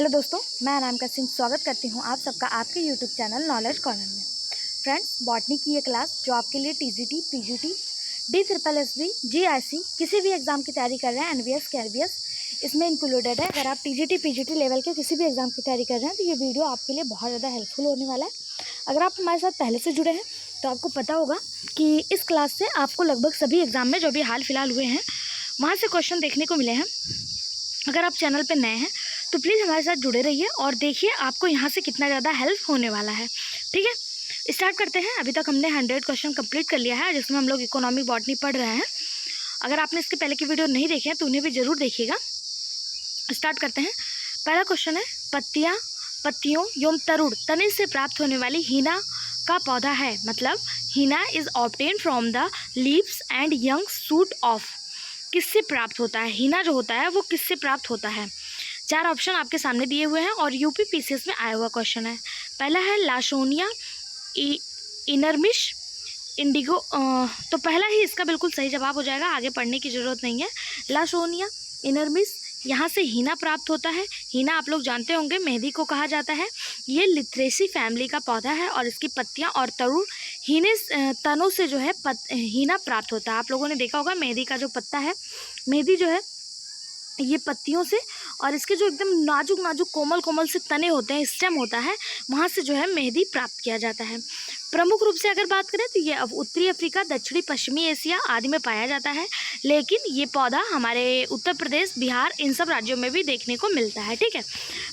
Hello दोस्तों, मैं अनामिका सिंह स्वागत करती हूं आप सबका आपके यूट्यूब चैनल नॉलेज कॉर्नर में। फ्रेंड्स, बॉटनी की ये क्लास जो आपके लिए टीजीटी, पीजीटी, DSSB, GIC किसी भी एग्ज़ाम की तैयारी कर रहे हैं, NVS, KVS इसमें इंक्लूडेड है। अगर आप टीजीटी, पीजीटी लेवल के किसी भी एग्ज़ाम की तैयारी कर रहे हैं तो ये वीडियो आपके लिए बहुत ज़्यादा हेल्पफुल होने वाला है। अगर आप हमारे साथ पहले से जुड़े हैं तो आपको पता होगा कि इस क्लास से आपको लगभग सभी एग्ज़ाम में जो भी हाल फिलहाल हुए हैं वहाँ से क्वेश्चन देखने को मिले हैं। अगर आप चैनल पर नए हैं तो प्लीज़ हमारे साथ जुड़े रहिए और देखिए आपको यहाँ से कितना ज़्यादा हेल्प होने वाला है। ठीक है, स्टार्ट करते हैं। अभी तक हमने 100 क्वेश्चन कंप्लीट कर लिया है, जिसमें हम लोग इकोनॉमिक बॉटनी पढ़ रहे हैं। अगर आपने इसके पहले की वीडियो नहीं देखे हैं तो उन्हें भी ज़रूर देखिएगा। स्टार्ट करते हैं। पहला क्वेश्चन है, पत्तियों एवं तरुण तने से प्राप्त होने वाली हीना का पौधा है। मतलब henna is obtain from the leaves and young shoot of. किससे प्राप्त होता है? हीना जो होता है वो किससे प्राप्त होता है? 4 ऑप्शन आपके सामने दिए हुए हैं और यूपी पीसीएस में आया हुआ क्वेश्चन है। पहला है लाशोनिया इनरमिश इंडिगो। तो पहला ही इसका बिल्कुल सही जवाब हो जाएगा, आगे पढ़ने की ज़रूरत नहीं है। लाशोनिया इनरमिश, यहाँ से हीना प्राप्त होता है। हीना आप लोग जानते होंगे मेहंदी को कहा जाता है। ये लिथरेसी फैमिली का पौधा है और इसकी पत्तियाँ और तरुण तनों से जो है हीना प्राप्त होता है। आप लोगों ने देखा होगा मेहंदी का जो पत्ता है, मेहंदी जो है ये पत्तियों से, और इसके जो एकदम नाजुक नाजुक कोमल कोमल से तने होते हैं, स्टेम होता है, वहाँ से जो है मेहंदी प्राप्त किया जाता है। प्रमुख रूप से अगर बात करें तो ये अब उत्तरी अफ्रीका, दक्षिणी पश्चिमी एशिया आदि में पाया जाता है, लेकिन ये पौधा हमारे उत्तर प्रदेश, बिहार इन सब राज्यों में भी देखने को मिलता है। ठीक है,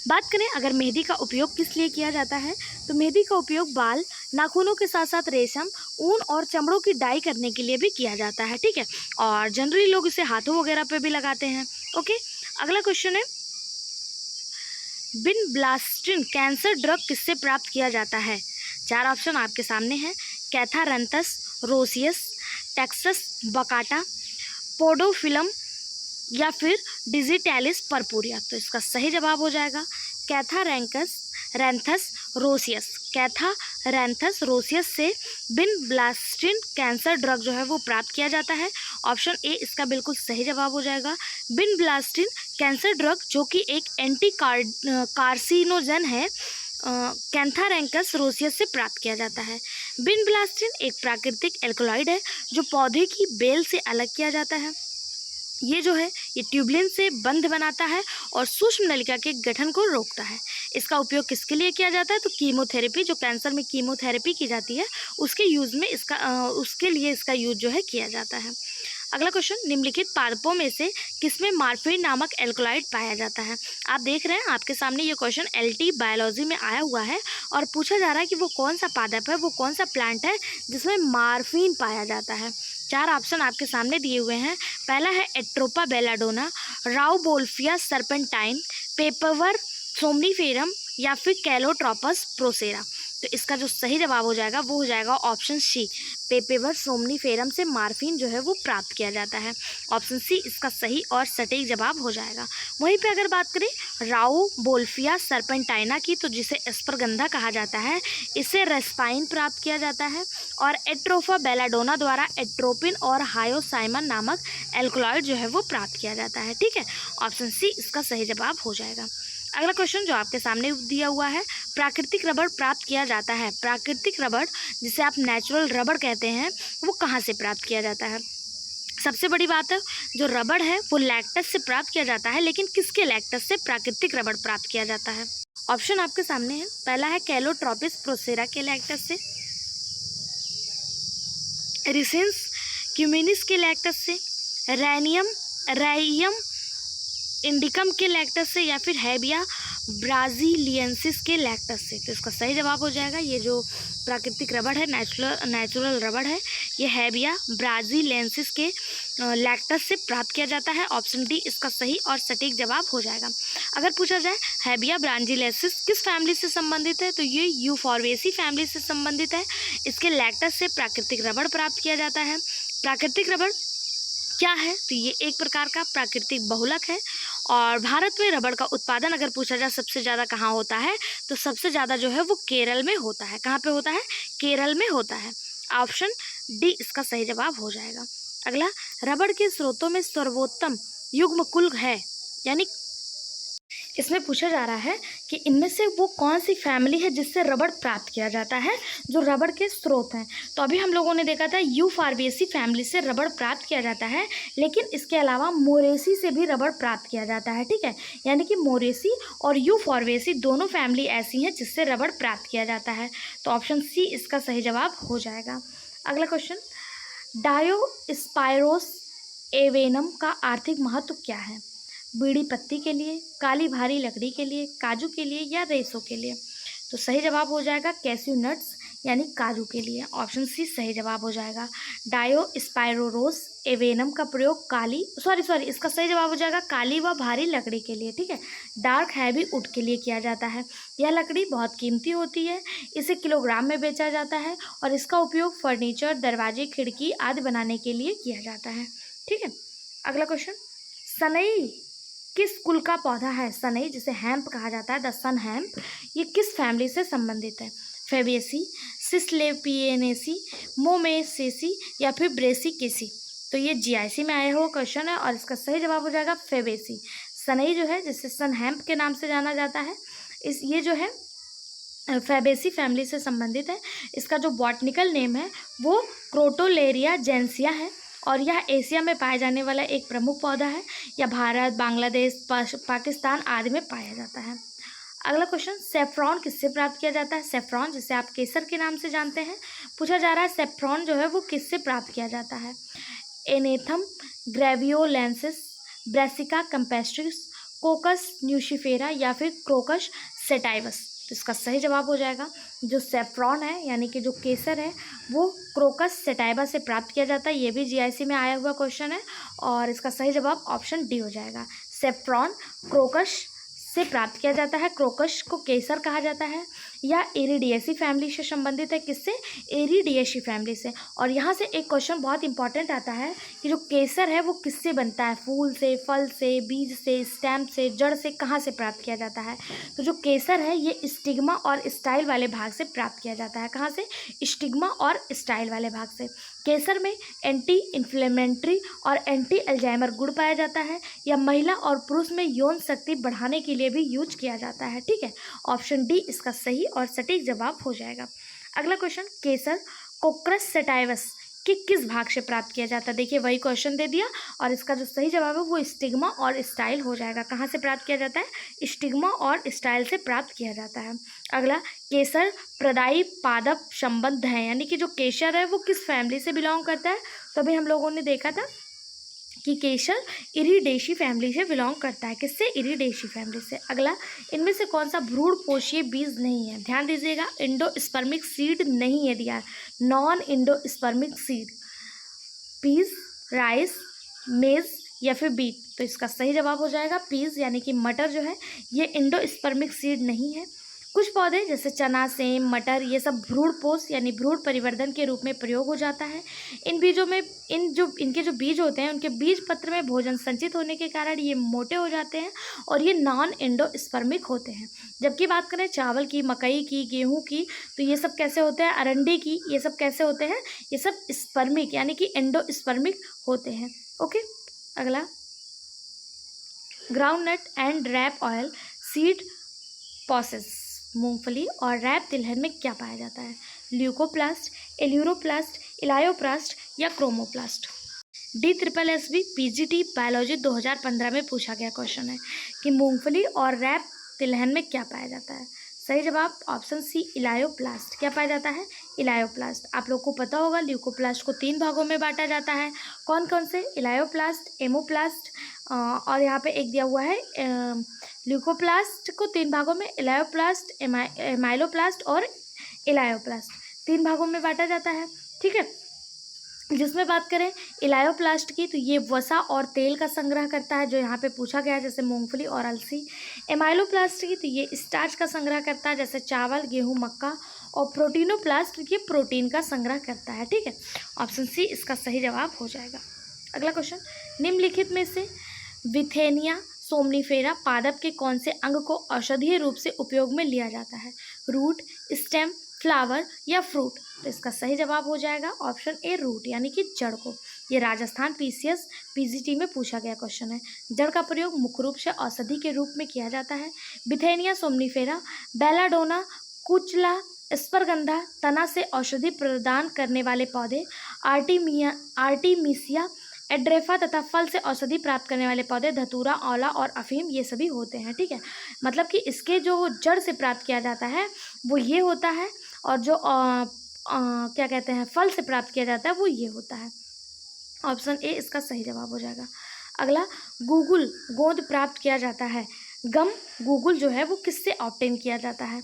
बात करें अगर मेहंदी का उपयोग किस लिए किया जाता है तो मेहंदी का उपयोग बाल, नाखूनों के साथ साथ रेशम, ऊन और चमड़ों की डाई करने के लिए भी किया जाता है। ठीक है, और जनरली लोग इसे हाथों वगैरह पे भी लगाते हैं। ओके, अगला क्वेश्चन है, विनब्लास्टिन कैंसर ड्रग किससे प्राप्त किया जाता है? 4 ऑप्शन आपके सामने हैं। कैथारंथस रोसियस, टेक्सस बकाटा, पोडोफिलम या फिर डिजिटैलिस पर्पुरिया। तो इसका सही जवाब हो जाएगा कैथारैंथस रोसियस। कैथारैंथस रोसियस से विनब्लास्टिन कैंसर ड्रग जो है वो प्राप्त किया जाता है। ऑप्शन ए इसका बिल्कुल सही जवाब हो जाएगा। विनब्लास्टिन कैंसर ड्रग जो कि एक एंटी कार्सिनोजन है, कैथारैंथस रोसियस से प्राप्त किया जाता है। विनब्लास्टिन एक प्राकृतिक एल्कोलॉइड है जो पौधे की बेल से अलग किया जाता है। ये जो है ये ट्यूबलिन से बंध बनाता है और सूक्ष्म नलिका के गठन को रोकता है। इसका उपयोग किसके लिए किया जाता है तो कीमोथेरेपी, जो कैंसर में कीमोथेरेपी की जाती है उसके यूज़ में उसके लिए इसका यूज जो है किया जाता है। अगला क्वेश्चन, निम्नलिखित पादपों में से किसमें मॉर्फिन नामक एल्कोलॉइड पाया जाता है? आप देख रहे हैं आपके सामने ये क्वेश्चन LT बायोलॉजी में आया हुआ है और पूछा जा रहा है कि वो कौन सा पादप है, वो कौन सा प्लांट है जिसमें मॉर्फिन पाया जाता है। 4 ऑप्शन आपके सामने दिए हुए हैं। पहला है एट्रोपा बेलाडोना, राउबोल्फिया सर्पेंटाइन, पेपरवर सोमनीफेरम या फिर कैलोट्रोपस प्रोसेरा। तो इसका जो सही जवाब हो जाएगा वो हो जाएगा ऑप्शन सी, पेपेवर सोमनीफेरम से मॉर्फिन जो है वो प्राप्त किया जाता है। ऑप्शन सी इसका सही और सटीक जवाब हो जाएगा। वहीं पे अगर बात करें राउबोल्फिया सर्पेंटाइना की, तो जिसे एस्परगंधा कहा जाता है, इससे रेस्पाइन प्राप्त किया जाता है। और एट्रोफा बेलाडोना द्वारा एट्रोपिन और हायोसाइमन नामक एल्कोलॉइड जो है वो प्राप्त किया जाता है। ठीक है, ऑप्शन सी इसका सही जवाब हो जाएगा। अगला क्वेश्चन जो आपके सामने दिया हुआ है, प्राकृतिक रबड़ प्राप्त किया जाता है। प्राकृतिक रबड़ जिसे आप नेचुरल रबड़ कहते हैं वो कहाँ से प्राप्त किया जाता है? सबसे बड़ी बात है, जो रबड़ है वो लैक्टस से प्राप्त किया जाता है, लेकिन किसके लैक्टस से प्राकृतिक रबड़ प्राप्त किया जाता है? ऑप्शन आपके सामने है। पहला है कैलोट्रोपिस प्रोसेरा के लैक्टस से, रिसेंस क्यूमिनिस के लैक्टस से, रैयम इंडिकम के लैक्टस से, या फिर हैबिया ब्राजीलियंसिस के लैक्टस से। तो इसका सही जवाब हो जाएगा, ये जो प्राकृतिक रबड़ है, नेचुरल रबड़ है, ये हैबिया ब्राजीलियंसिस के लैक्टस से प्राप्त किया जाता है। ऑप्शन डी इसका सही और सटीक जवाब हो जाएगा। अगर पूछा जाए हैबिया ब्राजीलियंसिस किस फैमिली से संबंधित है तो ये यूफॉर्बिएसी फैमिली से संबंधित है। इसके लैक्टस से प्राकृतिक रबड़ प्राप्त किया जाता है। प्राकृतिक रबड़ क्या है तो ये एक प्रकार का प्राकृतिक बहुलक है। और भारत में रबड़ का उत्पादन अगर पूछा जाए सबसे ज़्यादा कहाँ होता है तो सबसे ज़्यादा जो है वो केरल में होता है। कहाँ पे होता है? केरल में होता है। ऑप्शन डी इसका सही जवाब हो जाएगा। अगला, रबड़ के स्रोतों में सर्वोत्तम युग्मकुल है, यानी इसमें पूछा जा रहा है कि इनमें से वो कौन सी फैमिली है जिससे रबड़ प्राप्त किया जाता है, जो रबड़ के स्रोत हैं। तो अभी हम लोगों ने देखा था यूफॉर्बिएसी फैमिली से रबड़ प्राप्त किया जाता है, लेकिन इसके अलावा मोरेसी से भी रबड़ प्राप्त किया जाता है, ठीक है। यानी कि मोरेसी और यूफॉर्बिएसी दोनों फैमिली ऐसी हैं जिससे रबड़ प्राप्त किया जाता है। तो ऑप्शन सी इसका सही जवाब हो जाएगा। अगला क्वेश्चन, डायोस्पाइरोस एवेनम का आर्थिक महत्व क्या है? बीड़ी पत्ती के लिए, काली भारी लकड़ी के लिए, काजू के लिए या रेसों के लिए? तो सही जवाब हो जाएगा कैस्यू नट्स यानी काजू के लिए। ऑप्शन सी सही जवाब हो जाएगा। डायोस्पाइरोस एवेनम का प्रयोग इसका सही जवाब हो जाएगा काली व भारी लकड़ी के लिए, ठीक है। डार्क हैवी वुड के लिए किया जाता है। यह लकड़ी बहुत कीमती होती है, इसे किलोग्राम में बेचा जाता है और इसका उपयोग फर्नीचर, दरवाजे, खिड़की आदि बनाने के लिए किया जाता है, ठीक है। अगला क्वेश्चन, सनई किस कुल का पौधा है? सनई जिसे हैम्प कहा जाता है, द सन हैम्प, ये किस फैमिली से संबंधित है? फेबेसी, सिस्लेपियनेसी, मोमेसेसी या फिर ब्रेसिकेसी? तो ये जीआईसी में आया हुआ क्वेश्चन है और इसका सही जवाब हो जाएगा फेबेसी। सनई जो है जिसे सन हैम्प के नाम से जाना जाता है, ये जो है फेबेसी फैमिली से संबंधित है। इसका जो बॉटनिकल नेम है वो क्रोटोलेरिया जेंसिया है और यह एशिया में पाया जाने वाला एक प्रमुख पौधा है। यह भारत, बांग्लादेश, पाकिस्तान आदि में पाया जाता है। अगला क्वेश्चन, सेफ्रॉन किससे प्राप्त किया जाता है? सेफ्रॉन जिसे आप केसर के नाम से जानते हैं, पूछा जा रहा है सेफ्रॉन जो है वो किससे प्राप्त किया जाता है? एनेथम ग्रेवियोलेंसिस, ब्रासिका कैम्पेस्ट्रिस, कोकस न्यूशिफेरा या फिर क्रोकस सेटाइवस? तो इसका सही जवाब हो जाएगा जो सेफ्रॉन है यानी कि जो केसर है वो क्रोकस सेटाइवा से प्राप्त किया जाता है। ये भी जीआईसी में आया हुआ क्वेश्चन है और इसका सही जवाब ऑप्शन डी हो जाएगा। सेफ्रॉन क्रोकस से प्राप्त किया जाता है। क्रोकस को केसर कहा जाता है। यह एरिडिएसी फैमिली से संबंधित है। किससे? एरिडिएसी फैमिली से। और यहाँ से एक क्वेश्चन बहुत इंपॉर्टेंट आता है कि जो केसर है वो किससे बनता है? फूल से, फल से, बीज से, स्टेम से, जड़ से, कहाँ से प्राप्त किया जाता है? तो जो केसर है ये स्टिग्मा और स्टाइल वाले भाग से प्राप्त किया जाता है। कहाँ से? स्टिग्मा और स्टाइल वाले भाग से। केसर में एंटी इन्फ्लेमेटरी और एंटी अल्जाइमर गुण पाया जाता है। यह महिला और पुरुष में यौन शक्ति बढ़ाने के लिए भी यूज किया जाता है, ठीक है। ऑप्शन डी इसका सही और सटीक जवाब हो जाएगा। अगला क्वेश्चन, केसर कोक्रस सेटाइवस के किस भाग से प्राप्त किया जाता है? देखिए वही क्वेश्चन दे दिया और इसका जो सही जवाब है वो स्टिग्मा और स्टाइल हो जाएगा। कहाँ से प्राप्त किया जाता है? स्टिग्मा और स्टाइल से प्राप्त किया जाता है। अगला, केसर प्रदायी पादप संबंध है, यानी कि जो केसर है वो किस फैमिली से बिलोंग करता है? तो अभी हम लोगों ने देखा था कि केसर इरिडेशी फैमिली से बिलोंग करता है। किससे? इरिडेशी फैमिली से। अगला, इनमें से कौन सा भ्रूण पोषीय बीज नहीं है? ध्यान दीजिएगा, इंडोस्पर्मिक सीड नहीं है दिया, non endospermic seed. Peas, rice, maize या फिर बीट? तो इसका सही जवाब हो जाएगा पीज, यानी कि मटर जो है ये इंडोस्पर्मिक सीड नहीं है। कुछ पौधे जैसे चना, सेम, मटर, ये सब भ्रूणपोष यानी भ्रूण परिवर्धन के रूप में प्रयोग हो जाता है। इन बीजों में इनके जो बीज होते हैं उनके बीज पत्र में भोजन संचित होने के कारण ये मोटे हो जाते हैं और ये नॉन एंडोस्पर्मिक होते हैं। जबकि बात करें चावल की, मकई की, गेहूं की, तो ये सब कैसे होते हैं? अरंडी की, ये सब कैसे होते हैं? ये सब स्पर्मिक यानी कि एंडोस्पर्मिक होते हैं। ओके। अगला, ground nut and rape oil seed possess, मूंगफली और रैप तिलहन में क्या पाया जाता है? ल्यूकोप्लास्ट, एल्यूरोप्लास्ट, इलायोप्लास्ट या क्रोमोप्लास्ट? DSSB PGT बायोलॉजी 2015 में पूछा गया क्वेश्चन है कि मूंगफली और रैप तिलहन में क्या पाया जाता है? सही जवाब ऑप्शन सी इलायोप्लास्ट। क्या पाया जाता है? इलायोप्लास्ट। आप लोग को पता होगा ल्यूकोप्लास्ट को 3 भागों में बांटा जाता है। कौन कौन से? इलायोप्लास्ट, एमोप्लास्ट और यहाँ पे एक दिया हुआ है ल्यूकोप्लास्ट को 3 भागों में, इलायोप्लास्ट, एमाइलोप्लास्ट और इलायोप्लास्ट 3 भागों में बांटा जाता है, ठीक है। जिसमें बात करें इलायोप्लास्ट की तो ये वसा और तेल का संग्रह करता है, जो यहाँ पे पूछा गया है, जैसे मूंगफली और अलसी। एमाइलोप्लास्ट की तो ये स्टार्च का संग्रह करता है, जैसे चावल, गेहूं, मक्का। और प्रोटीनोप्लास्ट ये प्रोटीन का संग्रह करता है, ठीक है। ऑप्शन सी इसका सही जवाब हो जाएगा। अगला क्वेश्चन, निम्नलिखित में से विथेनिया सोमनीफेरा पादप के कौन से अंग को औषधीय रूप से उपयोग में लिया जाता है? रूट, स्टेम, फ्लावर या फ्रूट? तो इसका सही जवाब हो जाएगा ऑप्शन ए रूट, यानी कि जड़ को। ये राजस्थान पीसीएस पीजीटी में पूछा गया क्वेश्चन है। जड़ का प्रयोग मुख्य रूप से औषधि के रूप में किया जाता है। बिथेनिया सोमनीफेरा, बेलाडोना, कुचला, स्पर्गंधा, तना से औषधि प्रदान करने वाले पौधे, आर्टिमिसिया एड्रेफा तथा फल से औषधि प्राप्त करने वाले पौधे, धतूरा, औला और अफीम, ये सभी होते हैं। ठीक है, मतलब कि इसके जो जड़ से प्राप्त किया जाता है वो ये होता है, और जो क्या कहते हैं फल से प्राप्त किया जाता है वो ये होता है। ऑप्शन ए इसका सही जवाब हो जाएगा। अगला, गूगल गोंद प्राप्त किया जाता है। गम गूगल जो है वो किससे ऑब्टेन किया जाता है?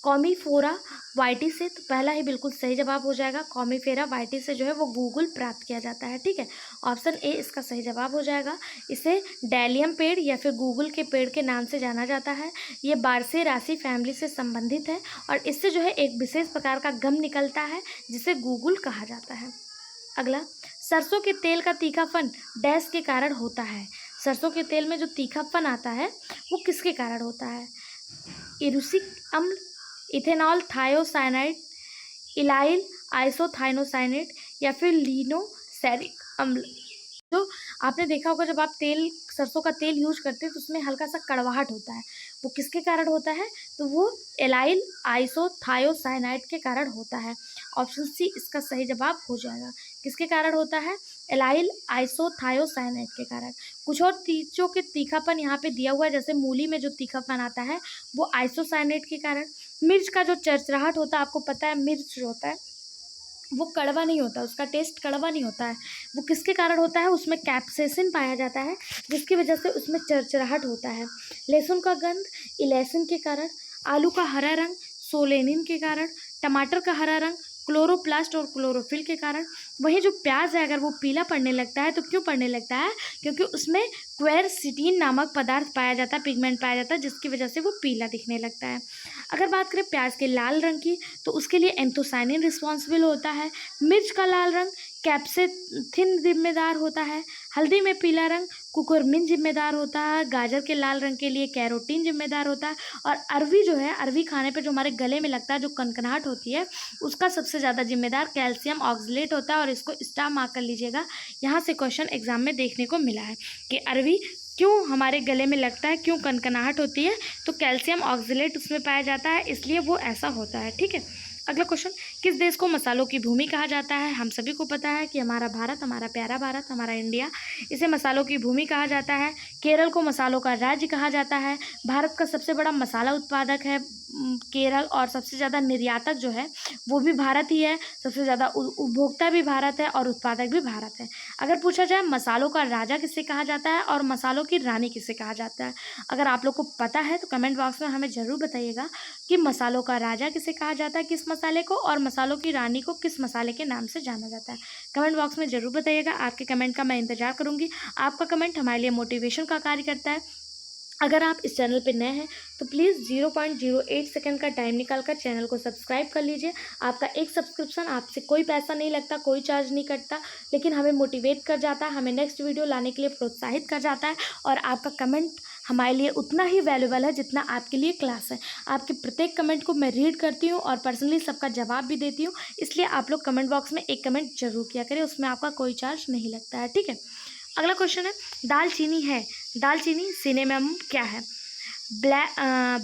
कॉमीफोरा वाइटी से, तो पहला ही बिल्कुल सही जवाब हो जाएगा। कॉमीफेरा वाइटी से जो है वो गूगल प्राप्त किया जाता है। ठीक है, ऑप्शन ए इसका सही जवाब हो जाएगा। इसे डैलियम पेड़ या फिर गूगल के पेड़ के नाम से जाना जाता है। ये बारसेरासी फैमिली से संबंधित है और इससे जो है एक विशेष प्रकार का गम निकलता है जिसे गूगल कहा जाता है। अगला, सरसों के तेल का तीखापन डैश के कारण होता है। सरसों के तेल में जो तीखापन आता है वो किसके कारण होता है? इरुसिक अम्ल, इथेनॉल थायोसाइनाइड, इलाइल आइसोथाइनोसाइनेट या फिर लिनोसैरिक अम्ल। तो आपने देखा होगा जब आप सरसों का तेल यूज करते हैं तो उसमें हल्का सा कड़वाहट होता है, वो किसके कारण होता है? तो वो एलाइल आइसोथायोसाइनाइड के कारण होता है। ऑप्शन सी इसका सही जवाब हो जाएगा। किसके कारण होता है? एलाइल आइसोथायोसाइनाइड के कारण। कुछ और चीज़ों के तीखापन यहाँ पे दिया हुआ है, जैसे मूली में जो तीखापन आता है वो आइसोसाइनेट के कारण। मिर्च का जो चरचराहट होता है, आपको पता है मिर्च जो होता है वो कड़वा नहीं होता, उसका टेस्ट कड़वा नहीं होता है। वो किसके कारण होता है? उसमें कैप्सेसिन पाया जाता है जिसकी वजह से उसमें चरचराहट होता है। लहसुन का गंध इलेसिन के कारण। आलू का हरा रंग सोलेनिन के कारण। टमाटर का हरा रंग क्लोरोप्लास्ट और क्लोरोफिल के कारण। वहीं जो प्याज है अगर वो पीला पड़ने लगता है तो क्यों पड़ने लगता है? क्योंकि उसमें क्वेरसिटीन नामक पदार्थ पाया जाता है, पिगमेंट पाया जाता है, जिसकी वजह से वो पीला दिखने लगता है। अगर बात करें प्याज के लाल रंग की तो उसके लिए एंथोसाइनिन रिस्पॉन्सिबल होता है। मिर्च का लाल रंग कैप्सेथिन जिम्मेदार होता है। हल्दी में पीला रंग कुकुरमिन जिम्मेदार होता है। गाजर के लाल रंग के लिए कैरोटीन जिम्मेदार होता है। और अरवी जो है, अरवी खाने पे जो हमारे गले में लगता है, जो कनकनाहट होती है, उसका सबसे ज़्यादा जिम्मेदार कैल्शियम ऑक्सलेट होता है। और इसको स्टार मार्क कर लीजिएगा, यहाँ से क्वेश्चन एग्जाम में देखने को मिला है कि अरवी क्यों हमारे गले में लगता है, क्यों कनकनाहट होती है, तो कैल्शियम ऑक्सलेट उसमें पाया जाता है, इसलिए वो ऐसा होता है। ठीक है, अगला क्वेश्चन, किस देश को मसालों की भूमि कहा जाता है? हम सभी को पता है कि हमारा भारत, हमारा प्यारा भारत, हमारा इंडिया, इसे मसालों की भूमि कहा जाता है। केरल को मसालों का राज्य कहा जाता है। भारत का सबसे बड़ा मसाला उत्पादक है केरल, और सबसे ज़्यादा निर्यातक जो है वो भी भारत ही है। सबसे ज़्यादा उपभोक्ता भी भारत है और उत्पादक भी भारत है। अगर पूछा जाए मसालों का राजा किसे कहा जाता है और मसालों की रानी किसे कहा जाता है, अगर आप लोग को पता है तो कमेंट बॉक्स में हमें ज़रूर बताइएगा कि मसालों का राजा किसे कहा जाता है, किस मसाले को, और मसालों की रानी को किस मसाले के नाम से जाना जाता है। कमेंट बॉक्स में ज़रूर बताइएगा, आपके कमेंट का मैं इंतजार करूँगी। आपका कमेंट हमारे लिए मोटिवेशन का कार्य करता है। अगर आप इस चैनल पर नए हैं तो प्लीज़ 0.08 सेकंड का टाइम निकालकर चैनल को सब्सक्राइब कर लीजिए। आपका एक सब्सक्रिप्शन, आपसे कोई पैसा नहीं लगता, कोई चार्ज नहीं कटता, लेकिन हमें मोटिवेट कर जाता है, हमें नेक्स्ट वीडियो लाने के लिए प्रोत्साहित कर जाता है। और आपका कमेंट हमारे लिए उतना ही वैल्यूबल है जितना आपके लिए क्लास है। आपके प्रत्येक कमेंट को मैं रीड करती हूँ और पर्सनली सबका जवाब भी देती हूँ, इसलिए आप लोग कमेंट बॉक्स में एक कमेंट जरूर किया करें, उसमें आपका कोई चार्ज नहीं लगता है। ठीक है, अगला क्वेश्चन है, दालचीनी है, दालचीनी सिनेमम क्या है?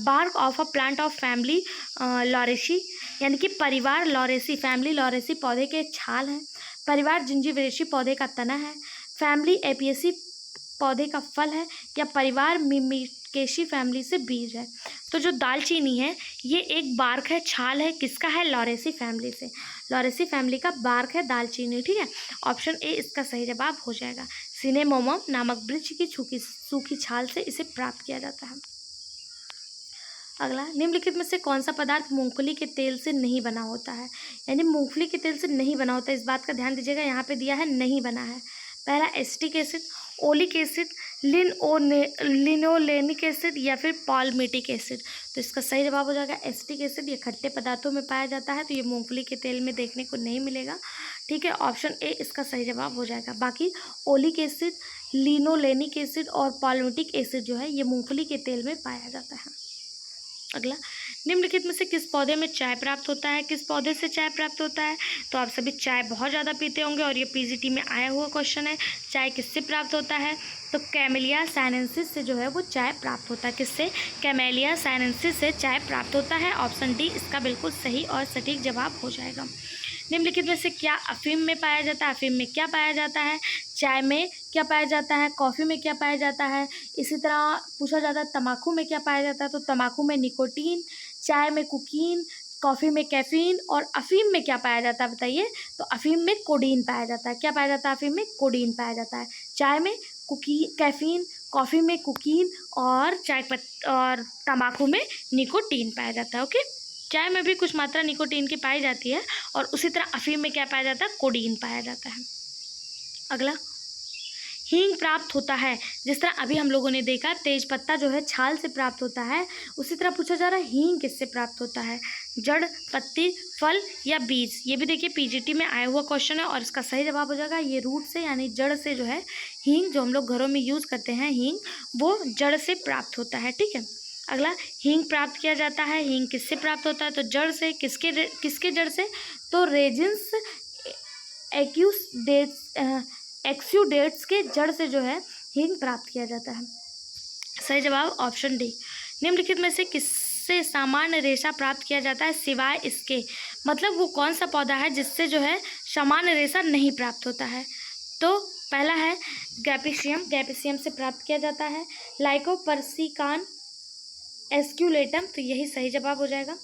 Bark of a plant of family Lauraceae, यानी कि परिवार लॉरेसी, फैमिली लॉरेसी पौधे के छाल हैं। परिवार जिंजीबरेसी पौधे का तना है। फैमिली एपियसी पौधे का फल है। या परिवार मिमिकेशी फैमिली से बीज है। तो जो दालचीनी है ये एक बार्क है, छाल है, किसका है? लॉरेसी फैमिली से। लॉरेसी फैमिली का बार्क है दालचीनी। ठीक है, ऑप्शन ए इसका सही जवाब हो जाएगा। सिनेमोमम नामक वृक्ष की सूखी छाल से इसे प्राप्त किया जाता है। अगला, निम्नलिखित में से कौन सा पदार्थ मूंगफली के तेल से नहीं बना होता है? यानी मूंगफली के तेल से नहीं बना होता है, इस बात का ध्यान दीजिएगा, यहाँ पे दिया है नहीं बना है। पहला acetic acid, oleic acid, linolenic acid या फिर पाल्मिटिक एसिड। तो इसका सही जवाब हो जाएगा एसिटिक एसिड। ये खट्टे पदार्थों में पाया जाता है, तो ये मूंगफली के तेल में देखने को नहीं मिलेगा। ठीक है, ऑप्शन ए इसका सही जवाब हो जाएगा। बाकी ओलिक एसिड, लिनोलेनिक एसिड और पाल्मिटिक एसिड जो है ये मूंगफली के तेल में पाया जाता है। अगला, निम्नलिखित में से किस पौधे में चाय प्राप्त होता है, किस पौधे से चाय प्राप्त होता है। तो आप सभी चाय बहुत ज़्यादा पीते होंगे और ये पीजीटी में आया हुआ क्वेश्चन है। चाय किससे प्राप्त होता है, तो कैमेलिया साइनेंसिस से जो है वो चाय प्राप्त होता है। किससे, कैमेलिया साइनेंसिस से चाय प्राप्त होता है। ऑप्शन डी इसका बिल्कुल सही और सटीक जवाब हो जाएगा। निम्नलिखित में से क्या अफीम में पाया जाता है, अफीम में क्या पाया जाता है, चाय में क्या पाया जाता है, कॉफ़ी में क्या पाया जाता है। इसी तरह पूछा जाता है तम्बाकू में क्या पाया जाता है, तो तम्बाकू में निकोटीन, चाय में कुकीन, कॉफ़ी में कैफीन और अफीम में क्या पाया जाता है बताइए। तो अफीम में कोडीन पाया जाता है। क्या पाया जाता है, अफीम में कोडीन पाया जाता है। चाय में कैफीन, कॉफ़ी में कुकीन और और तम्बाकू में निकोटीन पाया जाता है। ओके, चाय में भी कुछ मात्रा निकोटीन की पाई जाती है और उसी तरह अफीम में क्या पाया जाता है, कोडीन पाया जाता है। अगला, हींग प्राप्त होता है, जिस तरह अभी हम लोगों ने देखा तेज पत्ता जो है छाल से प्राप्त होता है, उसी तरह पूछा जा रहा है हींग किससे प्राप्त होता है, जड़, पत्ती, फल या बीज। ये भी देखिए पीजीटी में आया हुआ क्वेश्चन है और इसका सही जवाब हो जाएगा ये रूट से यानी जड़ से जो है हींग जो हम लोग घरों में यूज़ करते हैं हींग, वो जड़ से प्राप्त होता है। ठीक है, अगला, हींग प्राप्त किया जाता है, हींग किससे प्राप्त होता है, तो जड़ से। किसके जड़ से, तो रेजिन्स एक्सुडेट्स के जड़ से जो है हींग प्राप्त किया जाता है। सही जवाब ऑप्शन डी। निम्नलिखित में से किससे सामान्य रेशा प्राप्त किया जाता है सिवाय इसके, मतलब वो कौन सा पौधा है जिससे जो है सामान्य रेशा नहीं प्राप्त होता है। तो पहला है गैपिसियम से प्राप्त किया जाता है। लाइकोपर्सिकान एस्क्यूलेटम, तो यही सही जवाब हो जाएगा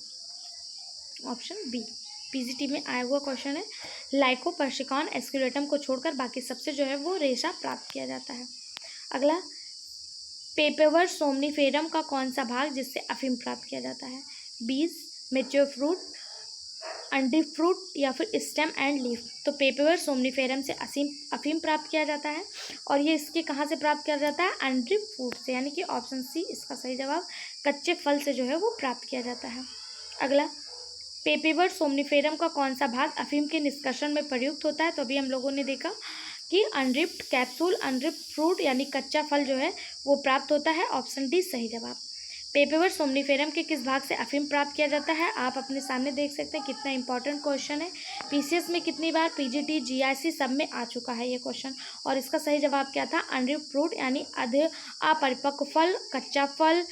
ऑप्शन बी। पीजीटी में आया हुआ क्वेश्चन है। लाइकोपर्सिकान एस्क्यूलेटम को छोड़कर बाकी सबसे जो है वो रेशा प्राप्त किया जाता है। अगला, पेपेवर सोमनीफेरम का कौन सा भाग जिससे अफीम प्राप्त किया जाता है, बीज, मैच्योर फ्रूट, अंडी फ्रूट या फिर स्टेम एंड लीफ। तो पेपेवर सोमनीफेरम से अफीम प्राप्त किया जाता है और ये इसके कहाँ से प्राप्त किया जाता है, अंडी फ्रूट से, यानी कि ऑप्शन सी इसका सही जवाब। कच्चे फल से जो है वो प्राप्त किया जाता है। अगला, पेपेवर सोमनीफेरम का कौन सा भाग अफीम के निष्कर्षण में प्रयुक्त होता है, तो अभी हम लोगों ने देखा कि अनरिप्ड कैप्सूल, अनरिप्ड फ्रूट यानी कच्चा फल जो है वो प्राप्त होता है। ऑप्शन डी सही जवाब। पेपेवर सोमनीफेरम के किस भाग से अफीम प्राप्त किया जाता है, आप अपने सामने देख सकते हैं कितना इंपॉर्टेंट क्वेश्चन है। पीसीएस में कितनी बार, पीजीटी, जीआईसी सब में आ चुका है ये क्वेश्चन और इसका सही जवाब क्या था, अनरिप्ड फ्रूट यानी अपरिपक्व फल, कच्चा फल,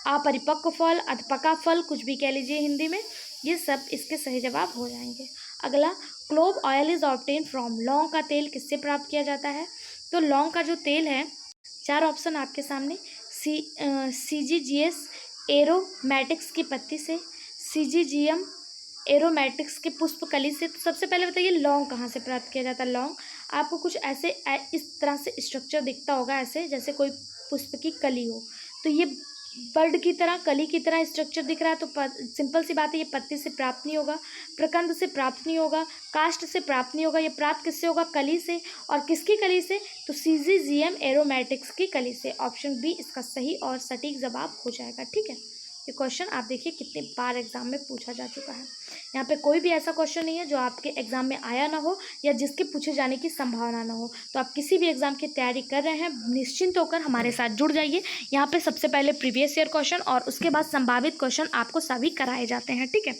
अपरिपक्व फल, अधपका फल, कुछ भी कह लीजिए हिंदी में, ये सब इसके सही जवाब हो जाएंगे। अगला, clove oil is obtain from, लौंग का तेल किससे प्राप्त किया जाता है, तो लौंग का जो तेल है, चार ऑप्शन आपके सामने, सीजीजीएस एरोमैटिक्स की पत्ती से, सीजीजीएम एरोमैटिक्स के पुष्प कली से। तो सबसे पहले बताइए लौंग कहाँ से प्राप्त किया जाता है। लौंग आपको कुछ ऐसे इस तरह से स्ट्रक्चर दिखता होगा, ऐसे जैसे कोई पुष्प की कली हो, तो ये बर्ड की तरह, कली की तरह स्ट्रक्चर दिख रहा है, तो सिंपल सी बात है ये पत्ती से प्राप्त नहीं होगा, प्रकंद से प्राप्त नहीं होगा, काष्ठ से प्राप्त नहीं होगा, ये प्राप्त किससे होगा, कली से। और किसकी कली से, तो सीजीजीएम एरोमैटिक्स की कली से। ऑप्शन बी इसका सही और सटीक जवाब हो जाएगा। ठीक है, ये क्वेश्चन आप देखिए कितने बार एग्जाम में पूछा जा चुका है। यहाँ पे कोई भी ऐसा क्वेश्चन नहीं है जो आपके एग्जाम में आया ना हो या जिसके पूछे जाने की संभावना ना हो। तो आप किसी भी एग्जाम की तैयारी कर रहे हैं, निश्चिंत होकर हमारे साथ जुड़ जाइए। यहाँ पे सबसे पहले प्रीवियस ईयर क्वेश्चन और उसके बाद संभावित क्वेश्चन आपको सभी कराए जाते हैं। ठीक है,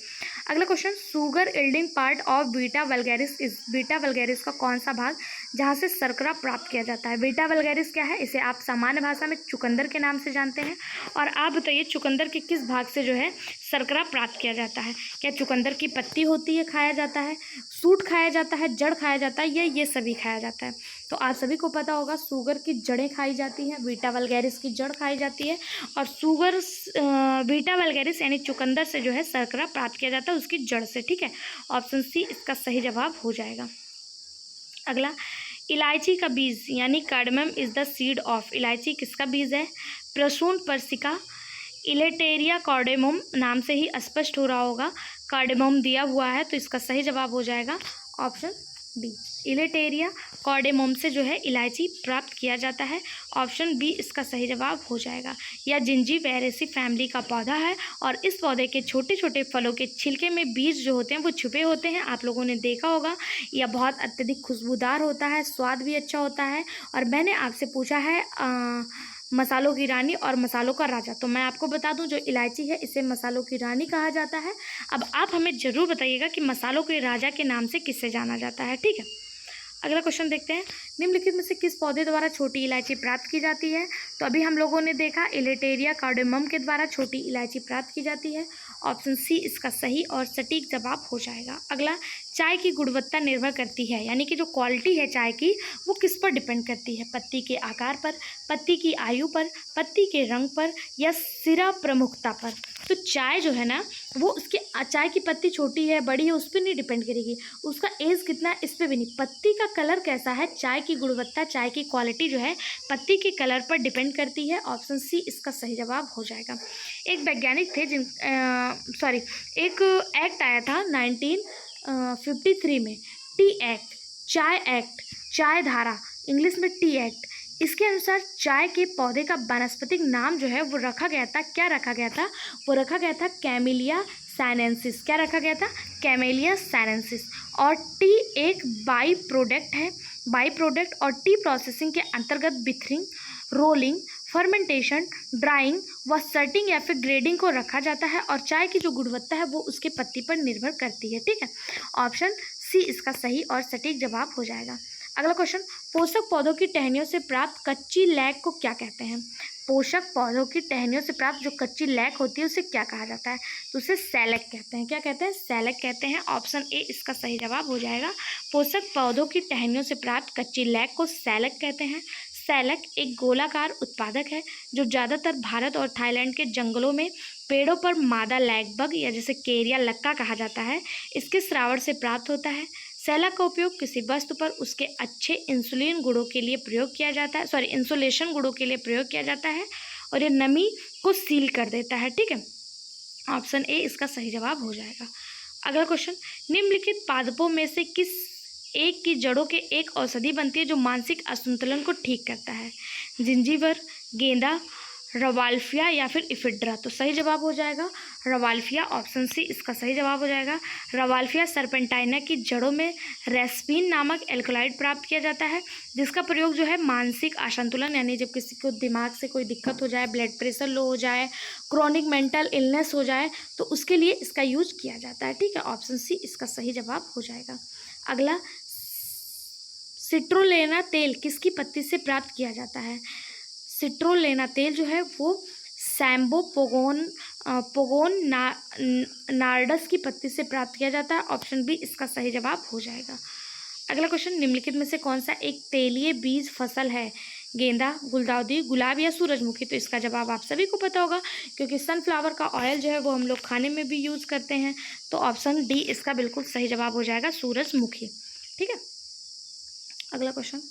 अगला question, sugar yielding part of beta vulgaris is, beta vulgaris का कौन सा भाग जहाँ से शर्करा प्राप्त किया जाता है। बीटा वल्गैरिस क्या है, इसे आप सामान्य भाषा में चुकंदर के नाम से जानते हैं। और आप बताइए चुकंदर के किस भाग से जो है शर्करा प्राप्त किया जाता है। क्या चुकंदर की पत्ती होती है, खाया जाता है, सूट खाया जाता है, जड़ खाया जाता है, या ये सभी खाया जाता है। तो आप सभी को पता होगा सुगर की जड़ें खाई जाती हैं, बीटा वल्गैरिस की जड़ खाई जाती है और बीटा वल्गैरिस यानी चुकंदर से जो है शर्करा प्राप्त किया जाता है उसकी जड़ से। ठीक है, ऑप्शन सी इसका सही जवाब हो जाएगा। अगला, इलायची का बीज यानी cardamom is the seed of, इलायची किसका बीज है, प्रसून पर्सिका, इलेटेरिया कार्डेमम, नाम से ही स्पष्ट हो रहा होगा कार्डेमम दिया हुआ है, तो इसका सही जवाब हो जाएगा ऑप्शन बी। इलेटेरिया कार्डेमम से जो है इलायची प्राप्त किया जाता है, ऑप्शन बी इसका सही जवाब हो जाएगा। यह जिंजीवेरेसी फैमिली का पौधा है और इस पौधे के छोटे छोटे फलों के छिलके में बीज जो होते हैं वो छुपे होते हैं, आप लोगों ने देखा होगा। यह बहुत अत्यधिक खुशबूदार होता है, स्वाद भी अच्छा होता है। और मैंने आपसे पूछा है मसालों की रानी और मसालों का राजा। तो मैं आपको बता दूं, जो इलायची है इसे मसालों की रानी कहा जाता है। अब आप हमें ज़रूर बताइएगा कि मसालों के राजा के नाम से किससे जाना जाता है। ठीक है, अगला क्वेश्चन देखते हैं। निम्नलिखित में से किस पौधे द्वारा छोटी इलायची प्राप्त की जाती है? तो अभी हम लोगों ने देखा इलेटेरिया कार्डेमम के द्वारा छोटी इलायची प्राप्त की जाती है। ऑप्शन सी इसका सही और सटीक जवाब हो जाएगा। अगला, चाय की गुणवत्ता निर्भर करती है, यानी कि जो क्वालिटी है चाय की वो किस पर डिपेंड करती है? पत्ती के आकार पर, पत्ती की आयु पर, पत्ती के रंग पर, या सिरा प्रमुखता पर? तो चाय जो है ना वो उसके चाय की पत्ती छोटी है बड़ी है उस पर नहीं डिपेंड करेगी, उसका एज कितना है इस पर भी नहीं, पत्ती का कलर कैसा है, चाय की गुणवत्ता चाय की क्वालिटी जो है पत्ती के कलर पर डिपेंड करती है। ऑप्शन सी इसका सही जवाब हो जाएगा। एक वैज्ञानिक थे एक एक्ट आया था 1953 में, टी एक्ट, चाय एक्ट, चाय धारा, इंग्लिश में टी एक्ट। इसके अनुसार चाय के पौधे का वानस्पतिक नाम जो है वो रखा गया था, क्या रखा गया था? वो रखा गया था कैमेलिया सैनेंसिस। क्या रखा गया था? कैमेलिया सैनेंसिस। और टी एक बाई प्रोडक्ट है, बाई प्रोडक्ट, और टी प्रोसेसिंग के अंतर्गत बिथरिंग, रोलिंग, फर्मेंटेशन, ड्राइंग व सर्टिंग या फिर ग्रेडिंग को रखा जाता है। और चाय की जो गुणवत्ता है वो उसके पत्ती पर निर्भर करती है। ठीक है, ऑप्शन सी इसका सही और सटीक जवाब हो जाएगा। अगला क्वेश्चन, पोषक पौधों की टहनियों से प्राप्त कच्ची लैक को क्या कहते हैं? पोषक पौधों की टहनियों से प्राप्त जो कच्ची लैक होती है उसे क्या कहा जाता है? तो उसे सैलक कहते हैं। क्या कहते हैं? सैलक कहते हैं। ऑप्शन ए इसका सही जवाब हो जाएगा। पोषक पौधों की टहनियों से प्राप्त कच्ची लैक को सैलक कहते हैं। सैलक एक गोलाकार उत्पादक है जो ज़्यादातर भारत और थाईलैंड के जंगलों में पेड़ों पर मादा लैकबग या जैसे केरिया लक्का कहा जाता है इसके श्रावण से प्राप्त होता है। सैलक का उपयोग किसी वस्तु पर उसके अच्छे इंसुलिन गुणों के लिए प्रयोग किया जाता है, इंसुलेशन गुणों के लिए प्रयोग किया जाता है, और ये नमी को सील कर देता है। ठीक है, ऑप्शन ए इसका सही जवाब हो जाएगा। अगला क्वेश्चन, निम्नलिखित पादपों में से किस एक की जड़ों के एक औषधि बनती है जो मानसिक असंतुलन को ठीक करता है? जिंजीवर, गेंदा, रवाल्फिया या फिर इफिड्रा? तो सही जवाब हो जाएगा रवाल्फिया। ऑप्शन सी इसका सही जवाब हो जाएगा। रवाल्फिया सर्पेंटाइना की जड़ों में रेस्पिन नामक एल्कोलाइड प्राप्त किया जाता है जिसका प्रयोग जो है मानसिक असंतुलन, यानी जब किसी को दिमाग से कोई दिक्कत हो जाए, ब्लड प्रेशर लो हो जाए, क्रॉनिक मेंटल इलनेस हो जाए तो उसके लिए इसका यूज किया जाता है। ठीक है, ऑप्शन सी इसका सही जवाब हो जाएगा। अगला, सिट्रोलेना तेल किसकी पत्ती से प्राप्त किया जाता है? सिट्रोलेना तेल जो है वो सैम्बो पोगोन नार्डस की पत्ती से प्राप्त किया जाता है। ऑप्शन बी इसका सही जवाब हो जाएगा। अगला क्वेश्चन, निम्नलिखित में से कौन सा एक तेलीय बीज फसल है? गेंदा, गुलदाउदी, गुलाब या सूरजमुखी? तो इसका जवाब आप सभी को पता होगा क्योंकि सनफ्लावर का ऑयल जो है वो हम लोग खाने में भी यूज़ करते हैं। तो ऑप्शन डी इसका बिल्कुल सही जवाब हो जाएगा, सूरजमुखी। ठीक है, अगला क्वेश्चन,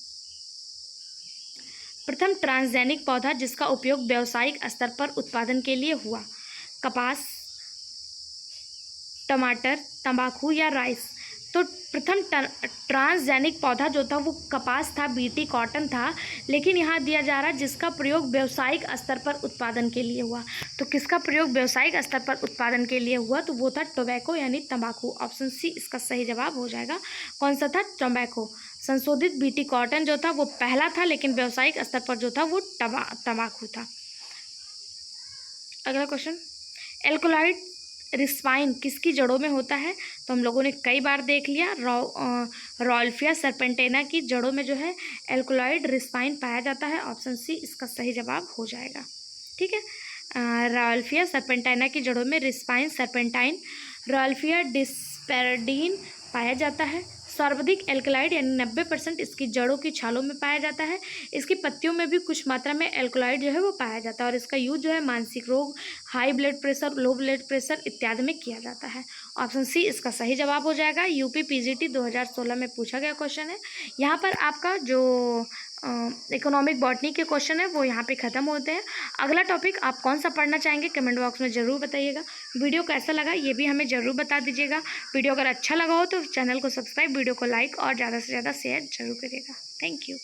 प्रथम ट्रांसजेनिक पौधा जिसका उपयोग व्यावसायिक स्तर पर उत्पादन के लिए हुआ? कपास, टमाटर, तंबाकू या राइस? तो प्रथम ट्रांसजेनिक पौधा जो था वो कपास था, बीटी कॉटन था, लेकिन यहाँ दिया जा रहा है जिसका प्रयोग व्यावसायिक स्तर पर उत्पादन के लिए हुआ। तो किसका प्रयोग व्यावसायिक स्तर पर उत्पादन के लिए हुआ? तो वो था टोबैको यानी तंबाकू। ऑप्शन सी इसका सही जवाब हो जाएगा। कौन सा था? टोबैको। संशोधित बीटी कॉटन जो था वो पहला था, लेकिन व्यावसायिक स्तर पर जो था वो तंबाकू था। अगला क्वेश्चन, एल्कोलाइड रिस्पाइन किसकी जड़ों में होता है? तो हम लोगों ने कई बार देख लिया, रॉल्फिया सर्पेंटेना की जड़ों में जो है एल्कोलाइड रिस्पाइन पाया जाता है। ऑप्शन सी इसका सही जवाब हो जाएगा। ठीक है, रॉल्फिया सर्पेंटेना की जड़ों में रिस्पाइन सर्पेंटाइन, रॉल्फिया डिस्पेरडीन पाया जाता है। सर्वाधिक एल्कलाइड यानी 90% इसकी जड़ों की छालों में पाया जाता है। इसकी पत्तियों में भी कुछ मात्रा में एल्कलाइड जो है वो पाया जाता है और इसका यूज जो है मानसिक रोग, high blood pressure, low blood pressure इत्यादि में किया जाता है। ऑप्शन सी इसका सही जवाब हो जाएगा। यूपी पीजीटी 2016 में पूछा गया क्वेश्चन है। यहाँ पर आपका जो इकोनॉमिक बॉटनी के क्वेश्चन है वो यहाँ पे ख़त्म होते हैं। अगला टॉपिक आप कौन सा पढ़ना चाहेंगे कमेंट बॉक्स में ज़रूर बताइएगा। वीडियो कैसा लगा ये भी हमें ज़रूर बता दीजिएगा। वीडियो अगर अच्छा लगा हो तो चैनल को सब्सक्राइब, वीडियो को लाइक और ज़्यादा से ज़्यादा शेयर जरूर करिएगा। Thank you.